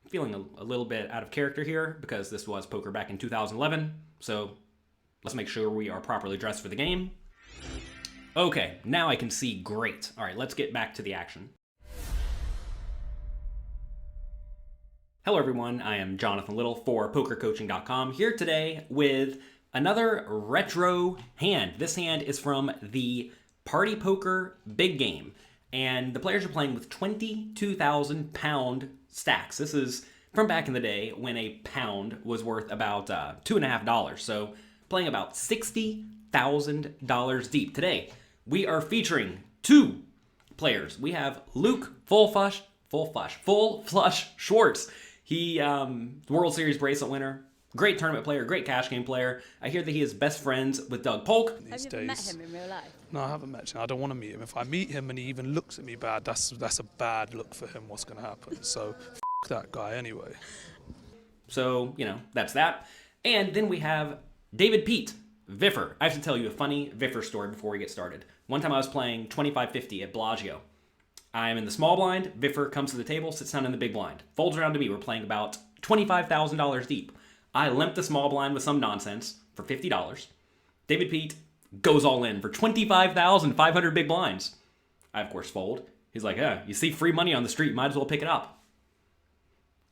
feeling a little bit out of character here because this was poker back in 2011. So let's make sure we are properly dressed for the game. Okay, now I can see great. All right, let's get back to the action. Hello everyone, I am Jonathan Little for PokerCoaching.com, here today with another retro hand. This hand is from the Party Poker Big Game, and the players are playing with 22,000 pound stacks. This is from back in the day when a pound was worth about $2.50, so playing about $60,000 deep. Today, we are featuring two players. We have Luke Full Flush Schwartz. He, World Series bracelet winner, great tournament player, great cash game player. I hear that he is best friends with Doug Polk. Have you ever met him in real life? No, I haven't met him. I don't want to meet him. If I meet him and he even looks at me bad, that's a bad look for him, what's going to happen. So, f*** that guy anyway. So, you know, that's that. And then we have David Peat, Viffer. I have to tell you a funny Viffer story before we get started. One time I was playing 25-50 at Bellagio. I am in the small blind. Viffer comes to the table, sits down in the big blind. Folds around to me. We're playing about $25,000 deep. I limp the small blind with some nonsense for $50. David Peat goes all in for 25,500 big blinds. I, of course, fold. He's like, yeah, you see free money on the street, might as well pick it up.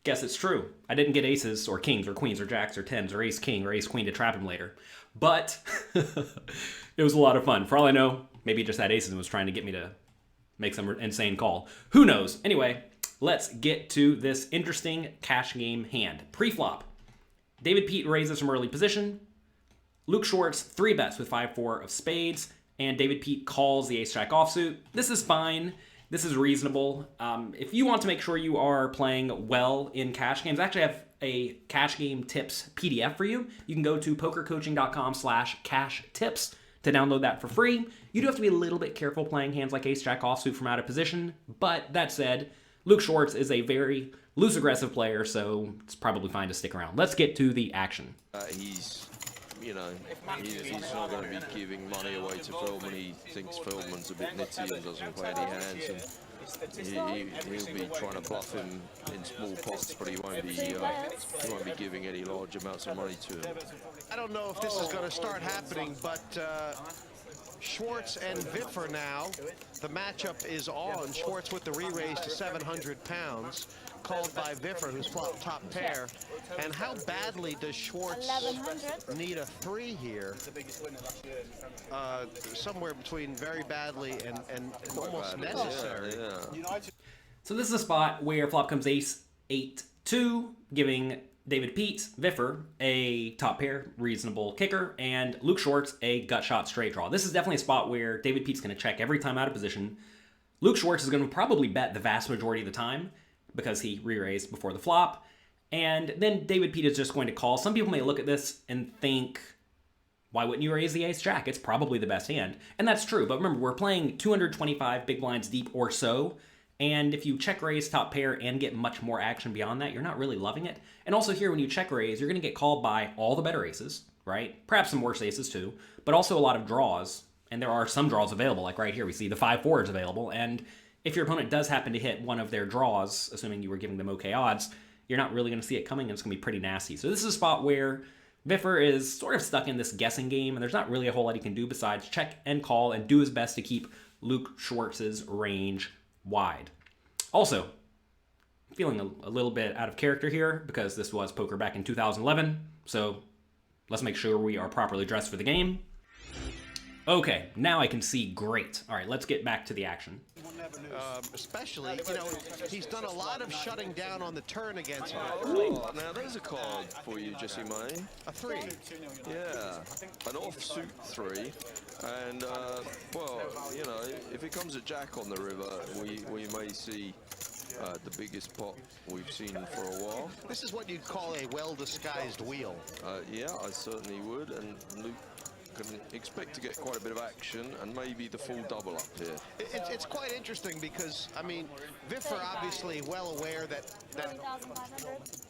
Guess it's true. I didn't get aces or kings or queens or jacks or tens or ace king or ace queen to trap him later. But it was a lot of fun. For all I know, maybe he just had aces and was trying to get me to make some insane call. Who knows? Anyway, let's get to this interesting cash game hand. Pre-flop, David Peat raises from early position. Luke Schwartz 3-bets with 5-4 of spades, and David Peat calls the ace-jack offsuit. This is fine. This is reasonable. If you want to make sure you are playing well in cash games, I actually have a cash game tips PDF for you. You can go to pokercoaching.com/cash tips to download that for free. You do have to be a little bit careful playing hands like ace-jack offsuit from out of position, but that said, Luke Schwartz is a very loose aggressive player, so it's probably fine to stick around. Let's get to the action. He's not going to be giving money away to Phil when he thinks Philman's a bit nitty and doesn't play any hands. And he'll be trying to bluff him in small pots, but he won't be giving any large amounts of money to him. I don't know if this is going to start happening, but Schwartz and Viffer now. The matchup is on. Schwartz with the re-raise to 700 pounds, called by Viffer, who's flopped top pair. And how badly does Schwartz need a 3 here? Somewhere between very badly and almost necessary. Yeah. So this is a spot where flop comes ace 8-2, giving David Peat, Viffer, a top pair, reasonable kicker, and Luke Schwartz, a gut shot straight draw. This is definitely a spot where David Peat's going to check every time out of position. Luke Schwartz is going to probably bet the vast majority of the time because he re-raised before the flop. And then David Peat is just going to call. Some people may look at this and think, why wouldn't you raise the ace-jack? It's probably the best hand. And that's true, but remember, we're playing 225 big blinds deep or so, and if you check raise top pair and get much more action beyond that, you're not really loving it. And also here, when you check raise, you're going to get called by all the better aces, right? Perhaps some worse aces too, but also a lot of draws. And there are some draws available, like right here, we see the 5-4 is available. And if your opponent does happen to hit one of their draws, assuming you were giving them okay odds, you're not really going to see it coming, and it's going to be pretty nasty. So this is a spot where Viffer is sort of stuck in this guessing game, and there's not really a whole lot he can do besides check and call and do his best to keep Luke Schwartz's range wide. Also, feeling a little bit out of character here because this was poker back in 2011, so let's make sure we are properly dressed for the game. Okay, now I can see great. All right, let's get back to the action. Especially, he's done a lot of shutting down on the turn against him. Oh, now there's a card for you, Jesse May. A 3. Yeah, an offsuit 3. And, well, if it comes a jack on the river, we may see the biggest pot we've seen for a while. This is what you'd call a well-disguised wheel. Yeah, I certainly would, and Luke can expect to get quite a bit of action and maybe the full double up here. It's quite interesting because, I mean, Viffer obviously well aware that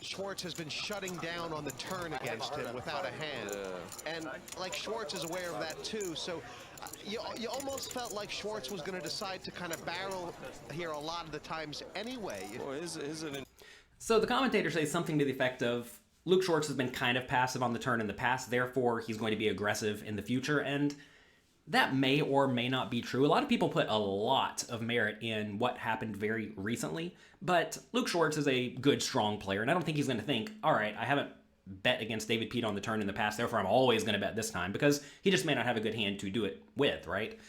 Schwartz has been shutting down on the turn against him without a hand. Yeah. And like Schwartz is aware of that too, so you almost felt like Schwartz was going to decide to kind of barrel here a lot of the times anyway. Well, So the commentator says something to the effect of, Luke Schwartz has been kind of passive on the turn in the past, therefore he's going to be aggressive in the future, and that may or may not be true. A lot of people put a lot of merit in what happened very recently, but Luke Schwartz is a good, strong player, and I don't think he's going to think, all right, I haven't bet against David Peat on the turn in the past, therefore I'm always going to bet this time, because he just may not have a good hand to do it with, right?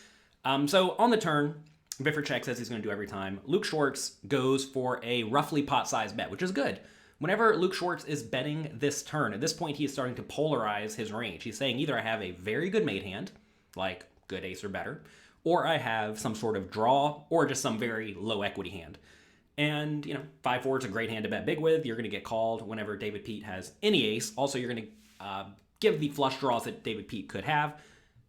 So on the turn, Viffer checks as he's going to do every time. Luke Schwartz goes for a roughly pot-sized bet, which is good. Whenever Luke Schwartz is betting this turn, at this point he is starting to polarize his range. He's saying either I have a very good made hand, like good ace or better, or I have some sort of draw, or just some very low equity hand. And, 5-4 is a great hand to bet big with. You're going to get called whenever David Peat has any ace. Also, you're going to give the flush draws that David Peat could have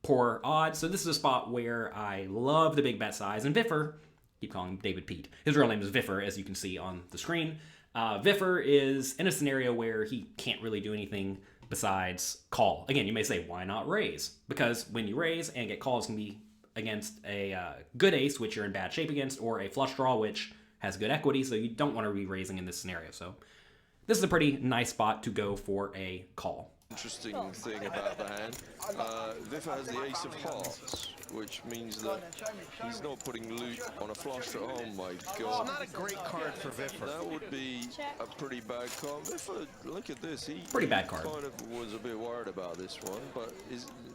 poor odds. So this is a spot where I love the big bet size. And Viffer, keep calling him David Peat. His real name is Viffer, as you can see on the screen. Viffer is in a scenario where he can't really do anything besides call. Again, you may say, why not raise? Because when you raise and get calls, can be against a good ace, which you're in bad shape against, or a flush draw, which has good equity, so you don't want to be raising in this scenario. So this is a pretty nice spot to go for a call. Interesting thing about the hand, Viffer has the ace of hearts, which means that he's not putting loot on a flush draw. Oh my god. It's not a great card for Viffer. That would be a pretty bad card. Viffer, look at this. He pretty bad card. Kind of was a bit worried about this one, but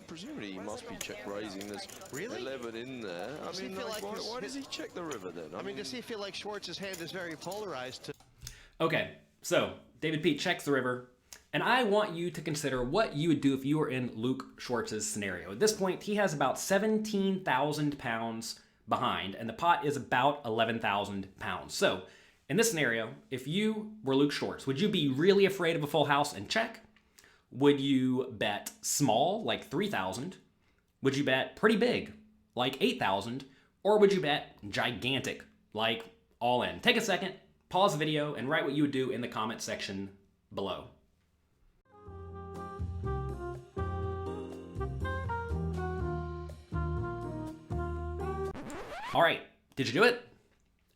presumably he must be check raising. There's really? 11 in there. I mean, like, why does he check the river then? I mean, does he feel like Schwartz's hand is very polarized? Okay, so David Peat checks the river. And I want you to consider what you would do if you were in Luke Schwartz's scenario. At this point, he has about 17,000 pounds behind, and the pot is about 11,000 pounds. So, in this scenario, if you were Luke Schwartz, would you be really afraid of a full house and check? Would you bet small, like 3,000? Would you bet pretty big, like 8,000? Or would you bet gigantic, like all in? Take a second, pause the video, and write what you would do in the comment section below. All right, did you do it?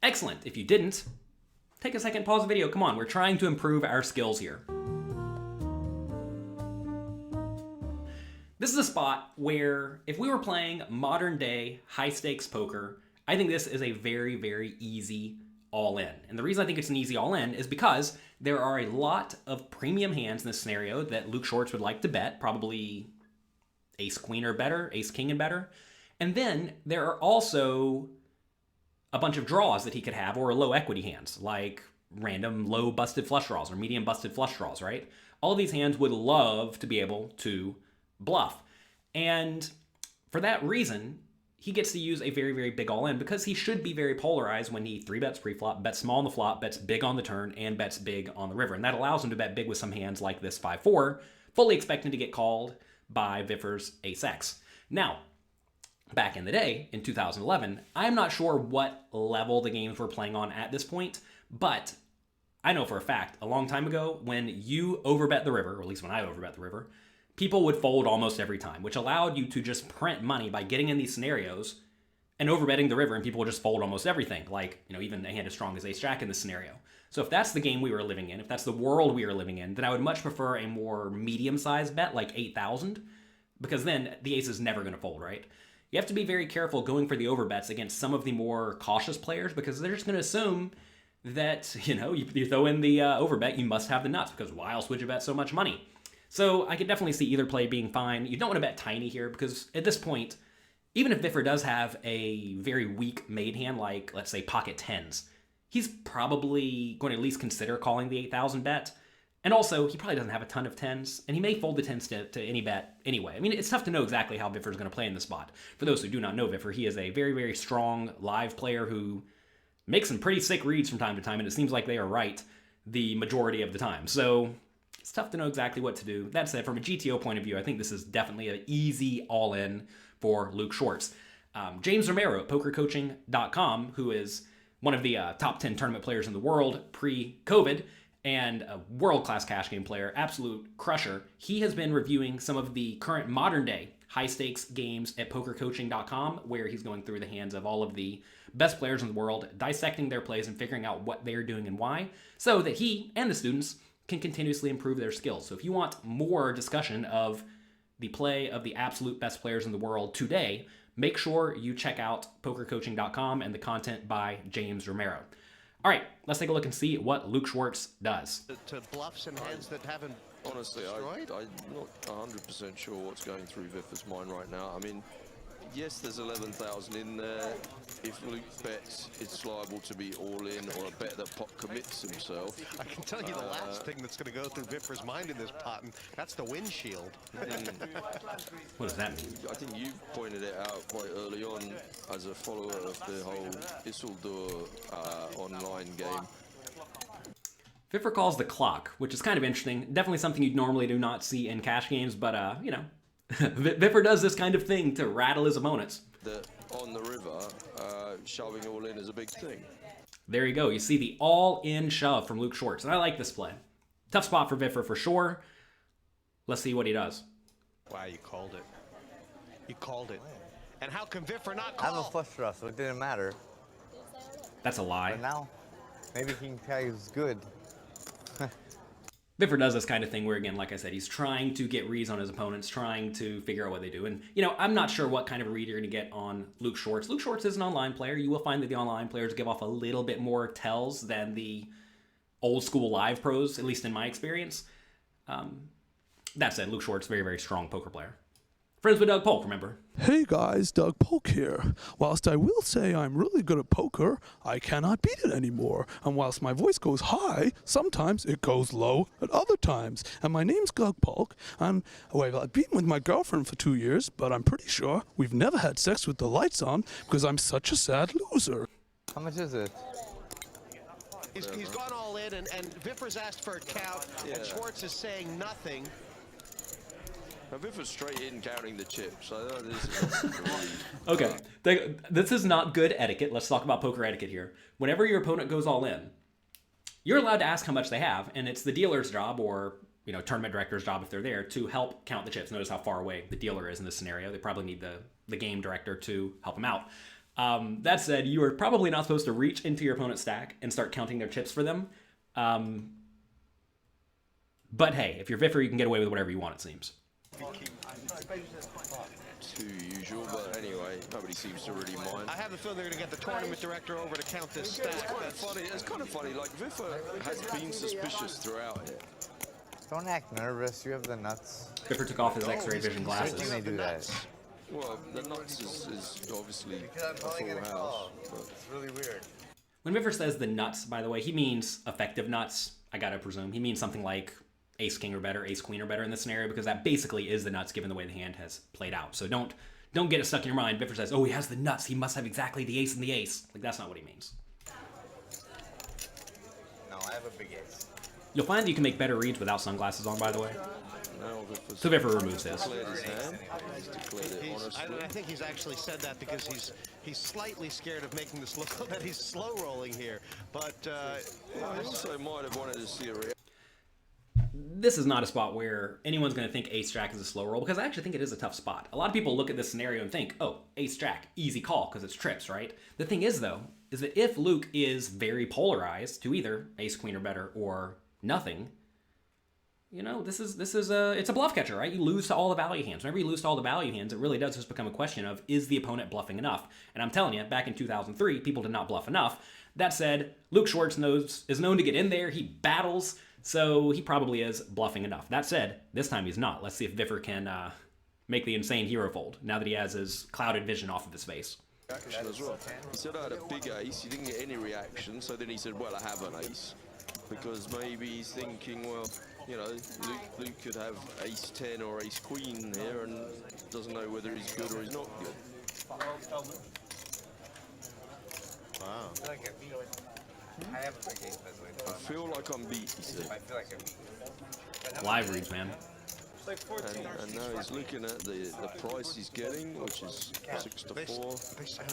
Excellent. If you didn't, take a second, pause the video. Come on, we're trying to improve our skills here. This is a spot where if we were playing modern day high stakes poker, I think this is a very, very easy all in. And the reason I think it's an easy all in is because there are a lot of premium hands in this scenario that Luke Schwartz would like to bet, probably ace queen or better, ace king and better. And then there are also a bunch of draws that he could have, or low equity hands, like random low busted flush draws or medium busted flush draws, right? All of these hands would love to be able to bluff. And for that reason, he gets to use a very, very big all-in because he should be very polarized when he 3-bets pre-flop, bets small on the flop, bets big on the turn, and bets big on the river. And that allows him to bet big with some hands like this 5-4, fully expecting to get called by Viffer's ace-x. Now, back in the day, in 2011, I'm not sure what level the games were playing on at this point, but I know for a fact, a long time ago, when you overbet the river, or at least when I overbet the river, people would fold almost every time, which allowed you to just print money by getting in these scenarios and overbetting the river, and people would just fold almost everything, like, even a hand as strong as ace-jack in this scenario. So if that's the game we were living in, if that's the world we were living in, then I would much prefer a more medium-sized bet, like 8,000, because then the ace is never going to fold, right? You have to be very careful going for the overbets against some of the more cautious players because they're just going to assume that, you throw in the overbet, you must have the nuts because why else would you bet so much money? So I could definitely see either play being fine. You don't want to bet tiny here because at this point, even if Viffer does have a very weak made hand, like let's say pocket tens, he's probably going to at least consider calling the 8,000 bet. And also, he probably doesn't have a ton of tens, and he may fold the tens to any bet anyway. I mean, it's tough to know exactly how Viffer's going to play in this spot. For those who do not know Viffer, he is a very, very strong live player who makes some pretty sick reads from time to time, and it seems like they are right the majority of the time. So it's tough to know exactly what to do. That said, from a GTO point of view, I think this is definitely an easy all-in for Luke Schwartz. James Romero at pokercoaching.com, who is one of the top 10 tournament players in the world pre-COVID, and a world-class cash game player, absolute crusher. He has been reviewing some of the current modern-day high-stakes games at pokercoaching.com, where he's going through the hands of all of the best players in the world, dissecting their plays and figuring out what they're doing and why, so that he and the students can continuously improve their skills. So if you want more discussion of the play of the absolute best players in the world today, make sure you check out pokercoaching.com and the content by James Romero. All right, let's take a look and see what Luke Schwartz does. To bluffs and hands that haven't honestly, I'm not 100% sure what's going through Viffer's mind right now. I mean, yes, there's 11,000 in there. If Luke bets, it's liable to be all in, or a bet that Pop commits himself. I can tell you the last thing that's going to go through Viffer's mind in this pot, and that's the windshield. What does that mean? I think you pointed it out quite early on as a follower of the whole Isildur online game. Viffer calls the clock, which is kind of interesting. Definitely something you'd normally do not see in cash games, but, you know, Viffer does this kind of thing to rattle his opponents. On the river, shoving all in is a big thing. There you go. You see the all-in shove from Luke Schwartz, and I like this play. Tough spot for Viffer for sure. Let's see what he does. Wow, you called it. You called it. And how can Viffer not call? I have a flush draw, so it didn't matter. That's a lie. But now, maybe King Tag is good. Viffer does this kind of thing where, again, like I said, he's trying to get reads on his opponents, trying to figure out what they do. And, you know, I'm not sure what kind of a read you're going to get on Luke Schwartz. Luke Schwartz is an online player. You will find that the online players give off a little bit more tells than the old school live pros, at least in my experience. That said, Luke Schwartz, very, very strong poker player. Friends with Doug Polk, remember? Hey guys, Doug Polk here. Whilst I will say I'm really good at poker, I cannot beat it anymore. And whilst my voice goes high, sometimes it goes low at other times. And my name's Doug Polk. Well, I've been with my girlfriend for 2 years, but I'm pretty sure we've never had sex with the lights on because I'm such a sad loser. How much is it? He's gone all in, and Viffer's asked for a count, and Schwartz is saying nothing. Now, Viffer's straight in counting the chips. So this is Okay, this is not good etiquette. Let's talk about poker etiquette here. Whenever your opponent goes all in, you're allowed to ask how much they have, and it's the dealer's job, or, you know, tournament director's job if they're there, to help count the chips. Notice how far away the dealer is in this scenario. They probably need the game director to help them out. That said, you are probably not supposed to reach into your opponent's stack and start counting their chips for them. But hey, if you're Viffer, you can get away with whatever you want, it seems. too usual, but anyway, nobody seems to really mind. I have the feeling they're going to get the tournament director over to count this stack. It's kind of funny. Like, Viffer has been suspicious throughout here. Don't act nervous. You have the nuts. Viffer took off his X-ray vision I think glasses. they do that. Well, the nuts is obviously a full house. But It's really weird. When Viffer says the nuts, by the way, he means effective nuts, I gotta presume. He means something like ace-king or better, ace-queen or better in this scenario, because that basically is the nuts given the way the hand has played out. So don't get it stuck in your mind. Viffer says, oh, he has the nuts. He must have exactly the ace and the ace. Like, that's not what he means. No, I have a big ace. You'll find that you can make better reads without sunglasses on, by the way. now Viffer's So Viffer removes his. declared his hand. He's declared it honestly. I think he's actually said that because he's slightly scared of making this look that he's slow rolling here. But He also might have wanted to see a reaction. This is not a spot where anyone's going to think ace-jack is a slow roll, because I actually think it is a tough spot. A lot of people look at this scenario and think, oh, ace-jack, easy call, because it's trips, right? The thing is, though, is that if Luke is very polarized to either ace-queen or better or nothing, you know, it's a bluff catcher, right? You lose to all the value hands. Whenever you lose to all the value hands, it really does just become a question of, is the opponent bluffing enough? And I'm telling you, back in 2003, people did not bluff enough. That said, Luke Schwartz is known to get in there. He battles, so he probably is bluffing enough. That said, this time he's not. Let's see if Viffer can make the insane hero fold, now that he has his clouded vision off of his face. Reaction as well. He said I had a big ace. He didn't get any reaction, so then he said, well, I have an ace. Because maybe he's thinking, well, you know, Luke could have ace 10 or ace queen here and doesn't know whether he's good or he's not good. wow. I have a big ace, by the way. I feel like I'm beat, he said. I feel like I'm beat. Live reads, man. And now he's looking at the price he's getting, which is 6 to 4.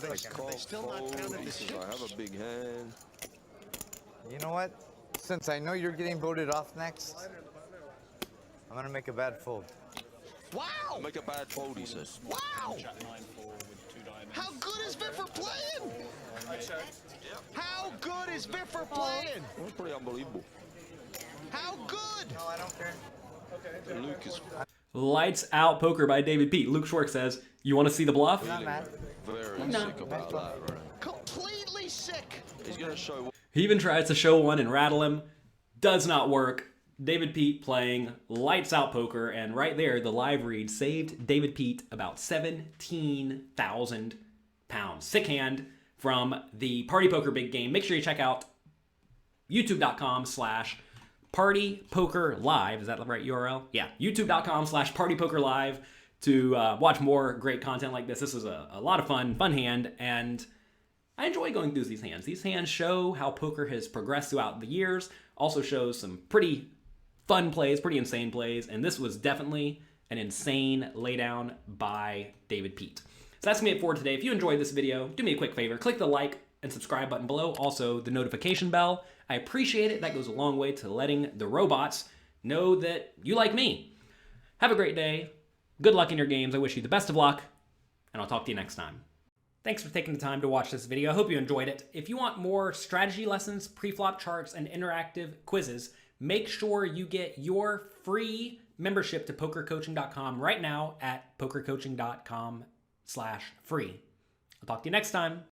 They I can't still not fold. counted He the says I have a chips. big hand. You know what? Since I know you're getting voted off next, I'm gonna make a bad fold. Wow! Make a bad fold, he says. Wow! How good is Viffer playing? How good is Viffer playing? That's pretty unbelievable. How good? No, I don't care. Luke is Lights Out Poker by David Peat. Luke Schwartz says, you want to see the bluff? Not mad. very sick about that, right? Completely sick. He's going to show. He even tries to show one and rattle him. Does not work. David Peat playing Lights Out Poker, and right there, the live read saved David Peat about 17,000 pounds. Sick hand from the Party Poker Big Game. Make sure you check out youtube.com/partypokerlive. Is that the right URL? Yeah, youtube.com/partypokerlive to watch more great content like this. This was a lot of fun hand, and I enjoy going through these hands. These hands show how poker has progressed throughout the years, also shows some pretty fun plays, pretty insane plays, and this was definitely an insane laydown by David Peat. So that's going to be it for today. If you enjoyed this video, do me a quick favor. Click the like and subscribe button below. Also, the notification bell. I appreciate it. That goes a long way to letting the robots know that you like me. Have a great day. Good luck in your games. I wish you the best of luck, and I'll talk to you next time. Thanks for taking the time to watch this video. I hope you enjoyed it. If you want more strategy lessons, pre-flop charts, and interactive quizzes, make sure you get your free membership to pokercoaching.com right now at pokercoaching.com/free. I'll talk to you next time.